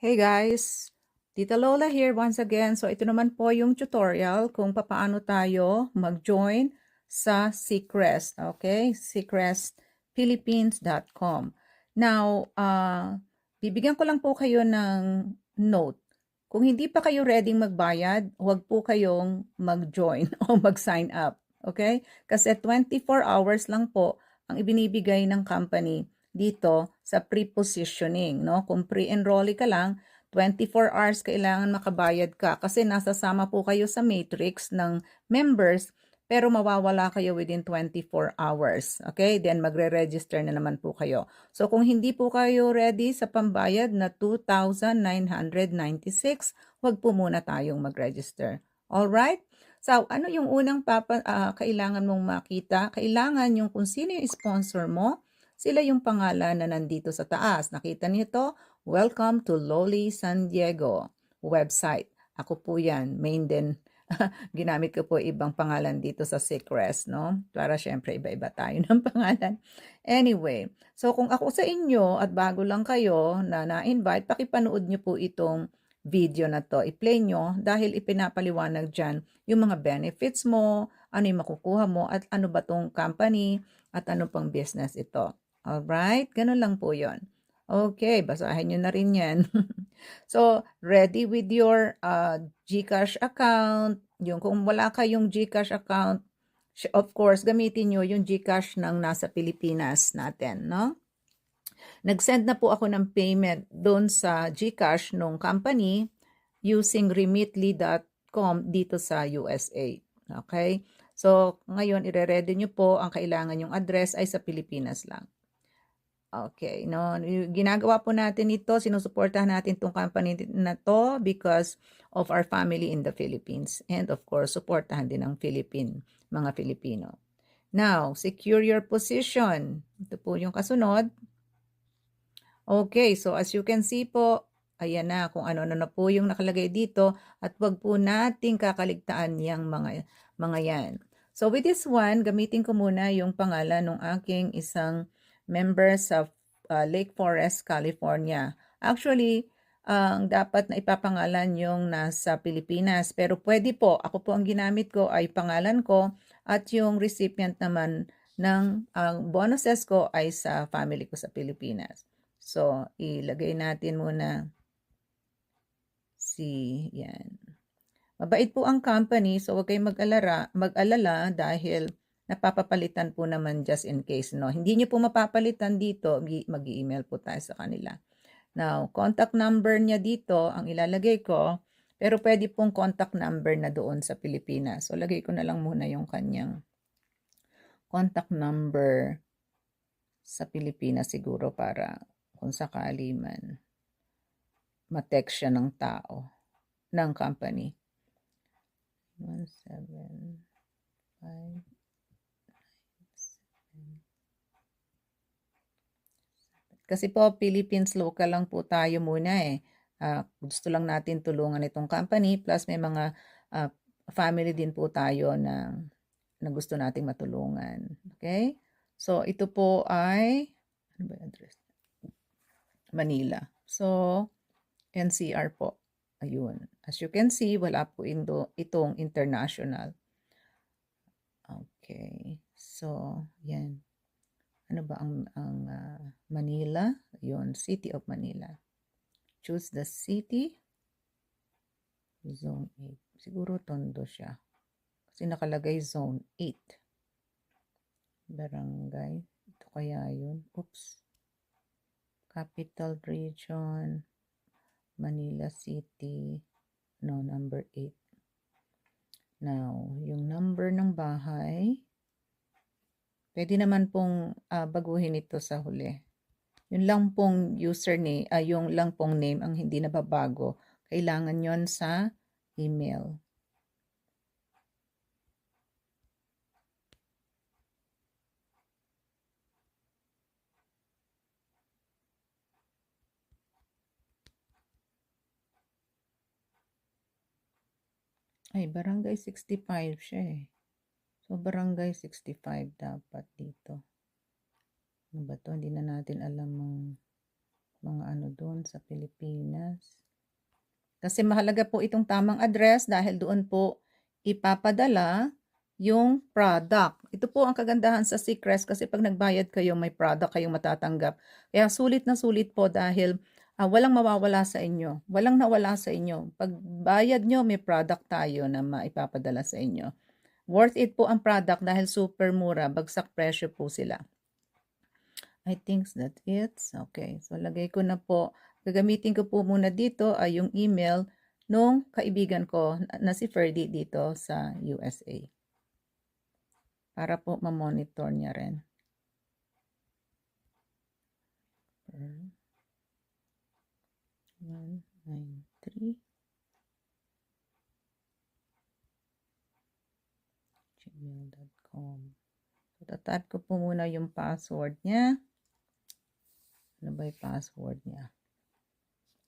Hey guys, Tita Lola here once again. So ito naman po yung tutorial kung paano tayo mag-join sa Seacrest. Okay? seacrestphilippines.com. Now, bibigyan ko lang po kayo ng note. Kung hindi pa kayo ready magbayad, huwag po kayong mag-join o mag-sign up. Okay? Kasi 24 hours lang po ang ibinibigay ng company dito sa pre-positioning, no? Kung pre-enrollee ka lang, 24 hours kailangan makabayad ka kasi nasasama po kayo sa matrix ng members pero mawawala kayo within 24 hours. Okay? Then magre-register na naman po kayo. So kung hindi po kayo ready sa pambayad na 2,996, huwag po muna tayong mag-register. Alright? So ano yung unang kailangan mong makita? Kailangan yung kung sino yung sponsor mo, sila yung pangalan na nandito sa taas. Nakita niyo to? Welcome to Loli San Diego website. Ako po yan. Main din. Ginamit ko po ibang pangalan dito sa Seacrest, no? Para syempre iba-iba tayo ng pangalan. Anyway, so kung ako sa inyo at bago lang kayo na na-invite, pakipanood nyo po itong video na to. I-play nyo dahil ipinapaliwanag dyan yung mga benefits mo, ano yung makukuha mo, at ano ba tong company, at ano pang business ito. Alright? Ganun lang po yon. Okay, basahin nyo na rin yan. So, ready with your GCash account. Yung kung wala kayong GCash account, of course, gamitin nyo yung GCash ng nasa Pilipinas natin, no? Nag-send na po ako ng payment doon sa GCash nung company using remitly.com dito sa USA. Okay? So, ngayon, ire-ready nyo po. Ang kailangan yung address ay sa Pilipinas lang. Okay, no, ginagawa po natin ito, sinusuportahan natin itong company na to because of our family in the Philippines. And of course, suportahan din ng mga Filipino. Now, secure your position. Ito po yung kasunod. Okay, so as you can see po, ayan na kung ano na po yung nakalagay dito at wag po nating kakaligtaan yung mga yan. So with this one, gamitin ko muna yung pangalan ng aking isang member sa Lake Forest, California. Actually, ang dapat na ipapangalan yung nasa Pilipinas. Pero pwede po, ako po ang ginamit ko ay pangalan ko at yung recipient naman ng bonuses ko ay sa family ko sa Pilipinas. So, ilagay natin muna yan. Mabait po ang company, so huwag kayong mag-alala dahil napapapalitan po naman just in case, no? Hindi nyo po mapapalitan dito, mag-email po tayo sa kanila. Now, contact number niya dito, ang ilalagay ko, pero pwede pong contact number na doon sa Pilipinas. So, lagay ko na lang muna yung kanyang contact number sa Pilipinas siguro para kung sakali man ma-text siya ng tao, ng company. 175 Kasi po, Philippines local lang po tayo muna eh. Gusto lang natin tulungan itong company plus may mga family din po tayo na gusto nating matulungan. Okay? So, ito po ay, ano ba yung address? Manila. So, NCR po. Ayun. As you can see, wala po itong international. Okay. So, yan. Ano ba ang Manila? Yun, City of Manila. Choose the city. Zone 8. Siguro Tondo siya. Kasi nakalagay Zone 8. Barangay. Ito kaya yun. Oops. Capital Region. Manila City. No, number 8. Now, yung number ng bahay. Pwede naman pong baguhin ito sa huli. Yung lang pong username, yung lang pong name ang hindi nababago. Kailangan yon sa email. Ay, barangay 65 siya eh. So, barangay 65 dapat dito. Ano ba to? Hindi na natin alam ang mga ano doon sa Pilipinas. Kasi mahalaga po itong tamang address dahil doon po ipapadala yung product. Ito po ang kagandahan sa Seacrest kasi pag nagbayad kayo, may product kayong matatanggap. Kaya sulit na sulit po dahil walang mawawala sa inyo. Walang nawala sa inyo. Pag bayad nyo, may product tayo na maipapadala sa inyo. Worth it po ang product dahil super mura. Bagsak presyo po sila. I think that's it. Okay, so lagay ko na po. Gagamitin ko po muna dito ay yung email nung kaibigan ko na si Ferdy dito sa USA. Para po ma-monitor niya rin. 193 gmail.com. So, tatype ko po muna yung password niya. Ano ba yung password niya?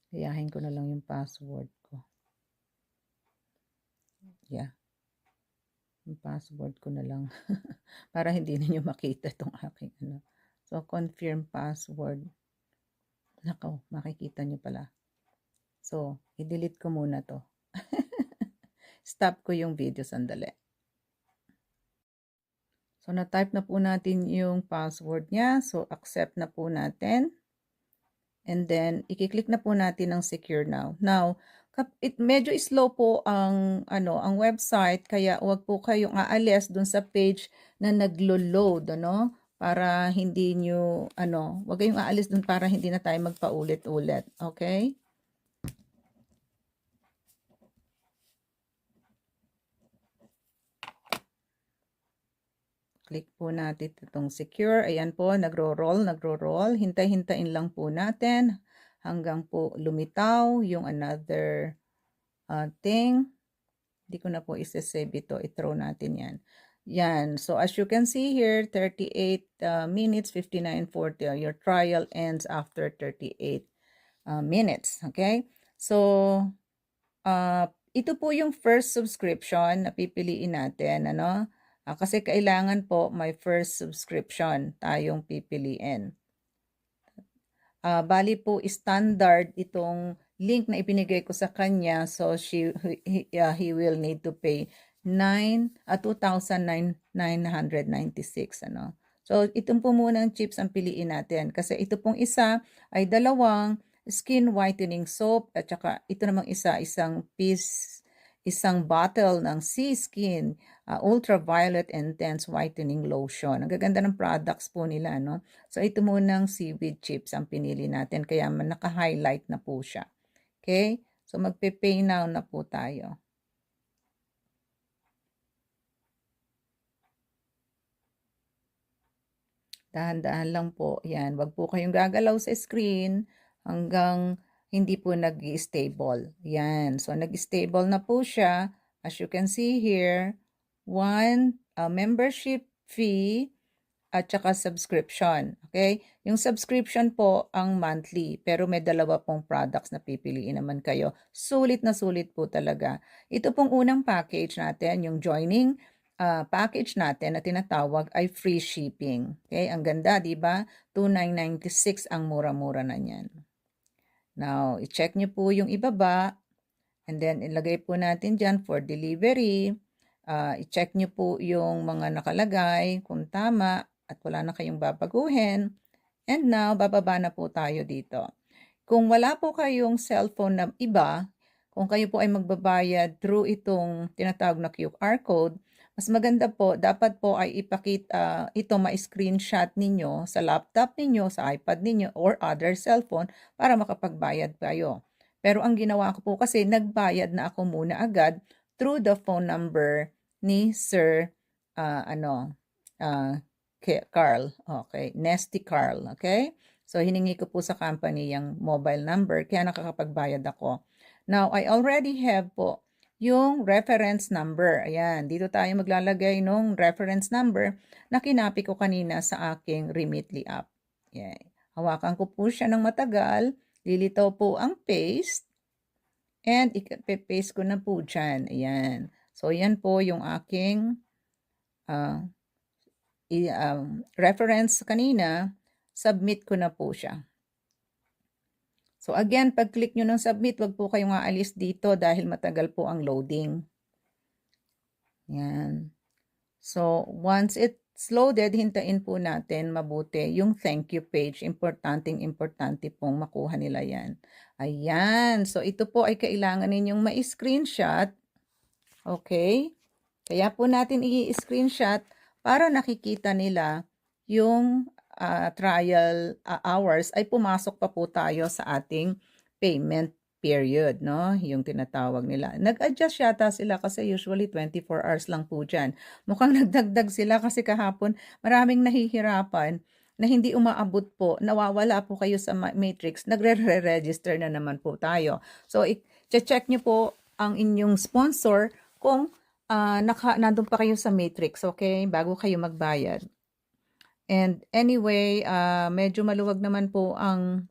Gayahin ko na lang yung password ko. Yeah. Yung password ko na lang. Para hindi ninyo makita itong aking ano. So, confirm password. Nako, makikita nyo pala. So, i-delete ko muna to. Stop ko yung video sandali. So, na-type na po natin yung password niya. So, accept na po natin. And then, i-click na po natin ang secure now. Now, medyo slow po ang website, kaya wag po kayong aalis dun sa page na naglo-load, para hindi nyo, wag kayong aalis dun para hindi na tayo magpaulit-ulit. Okay? Click po natin itong secure. Ayan po, nagro-roll. Hintay-hintayin lang po natin hanggang po lumitaw yung another thing. Hindi ko na po isa-save ito. I-throw natin yan. Yan. So, as you can see here, 38 minutes, 59:40. Your trial ends after 38 minutes. Okay? So, ito po yung first subscription na pipiliin natin. Kasi kailangan po may first subscription tayong pipiliin. Bali po standard itong link na ibinigay ko sa kanya. So he will need to pay 2,996. So itong po muna ang chips ang piliin natin. Kasi ito pong isa ay dalawang skin whitening soap at saka ito namang isang bottle ng C-Skin Ultraviolet Intense Whitening Lotion. Ang gaganda ng products po nila, no? So, ito munang seaweed chips ang pinili natin. Kaya naka-highlight na po siya. Okay? So, magpe-pay now na po tayo. Dahan-dahan lang po. Yan. Wag po kayong gagalaw sa screen hanggang hindi po nag-stable. Yan. So, nag-stable na po siya. As you can see here, one membership fee at saka subscription. Okay? Yung subscription po ang monthly, pero may dalawa pong products na pipiliin naman kayo. Sulit na sulit po talaga. Ito pong unang package natin, yung joining package natin na tinatawag ay free shipping. Okay? Ang ganda, di ba? 2,996 ang mura-mura na niyan. Now, i-check nyo po yung ibaba. And then, ilagay po natin dyan for delivery. I-check nyo po yung mga nakalagay kung tama at wala na kayong babaguhin. And now, bababa na po tayo dito. Kung wala po kayong cellphone na iba, kung kayo po ay magbabayad through itong tinatawag na QR code, mas maganda po, dapat po ay ipakita ito ma-screenshot ninyo sa laptop ninyo, sa iPad ninyo, or other cellphone para makapagbayad kayo. Pero ang ginawa ko po kasi nagbayad na ako muna agad through the phone number ni Sir Carl. Okay, Nesty Carl. Okay? So, hiningi ko po sa company yung mobile number kaya nakakapagbayad ako. Now, I already have po yung reference number. Ayan, dito tayo maglalagay ng reference number na kinapi ko kanina sa aking Remitly app. Ayan. Hawakan ko po siya ng matagal. Lilitaw po ang paste. And ipapaste ko na po dyan. Ayan. So, yan po yung aking reference kanina. Submit ko na po siya. So again, pag-click nyo ng submit, wag po kayong aalis dito dahil matagal po ang loading. Yan. So once it's loaded, hintayin po natin mabuti yung thank you page. Importante pong makuha nila yan. Ayan. So ito po ay kailangan ninyong ma-screenshot. Okay? Kaya po natin i-screenshot para nakikita nila yung trial hours ay pumasok pa po tayo sa ating payment period, no? Yung tinatawag nila. Nag-adjust yata sila kasi usually 24 hours lang po dyan. Mukhang nagdagdag sila kasi kahapon maraming nahihirapan na hindi umaabot po, nawawala po kayo sa matrix, nagre-register na naman po tayo. So, i-check nyo po ang inyong sponsor kung nandun pa kayo sa matrix, okay? Bago kayo magbayad. And anyway, medyo maluwag naman po ang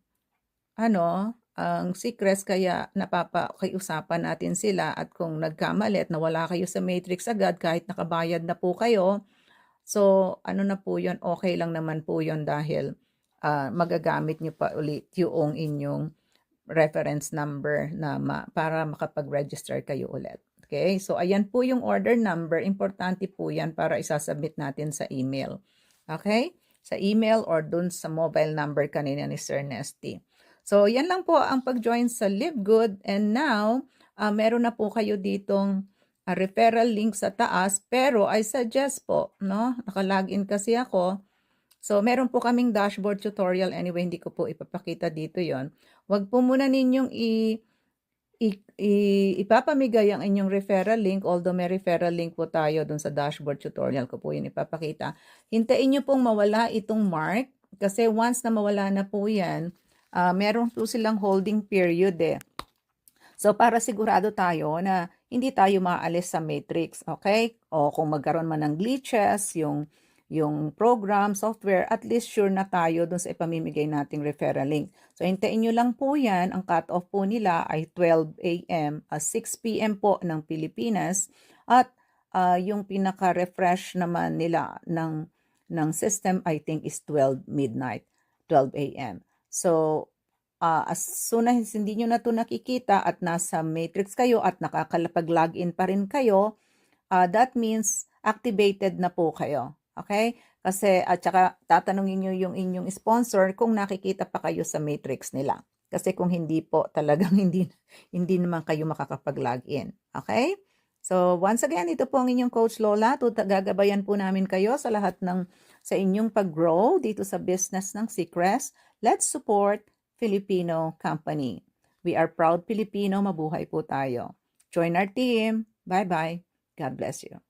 ang secrets kaya napapakiusapan natin sila at kung nagkamali at nawala kayo sa matrix agad kahit nakabayad na po kayo, so ano na po yun, okay lang naman po yun dahil magagamit nyo pa ulit yung inyong reference number na para makapag-register kayo ulit. Okay, so ayan po yung order number. Importante po yan para isasubmit natin sa email. Okay, sa email or dun sa mobile number kanina ni Sir Nesty. So yan lang po ang pag-join sa Live Good. And now, meron na po kayo ditong referral link sa taas. Pero I suggest po, no? Naka-login kasi ako. So, meron po kaming dashboard tutorial. Anyway, hindi ko po ipapakita dito yon. Huwag po muna ninyong ipapamigay ang inyong referral link. Although may referral link po tayo dun sa dashboard tutorial ko po yun ipapakita. Hintayin nyo pong mawala itong mark. Kasi once na mawala na po yan, meron po silang holding period eh. So, para sigurado tayo na hindi tayo maalis sa matrix. Okay? O kung magkaroon man ng glitches, yung program, software, at least sure na tayo dun sa ipamimigay nating referral link. So, hintayin nyo lang po yan. Ang cut-off po nila ay 12 a.m. 6 p.m. po ng Pilipinas. At yung pinaka-refresh naman nila ng system, I think, is 12 midnight, 12 a.m. So, as soon as hindi nyo na ito nakikita at nasa matrix kayo at nakakalapag-login pa rin kayo, that means activated na po kayo. Okay? Kasi at saka tatanungin nyo yung inyong sponsor kung nakikita pa kayo sa matrix nila. Kasi kung hindi po, talagang hindi naman kayo makakapag-login. Okay? So, once again, ito po ang inyong Coach Lola. Gagabayan po namin kayo sa lahat sa inyong pag-grow dito sa business ng Secrets. Let's support Filipino company. We are proud Filipino. Mabuhay po tayo. Join our team. Bye-bye. God bless you.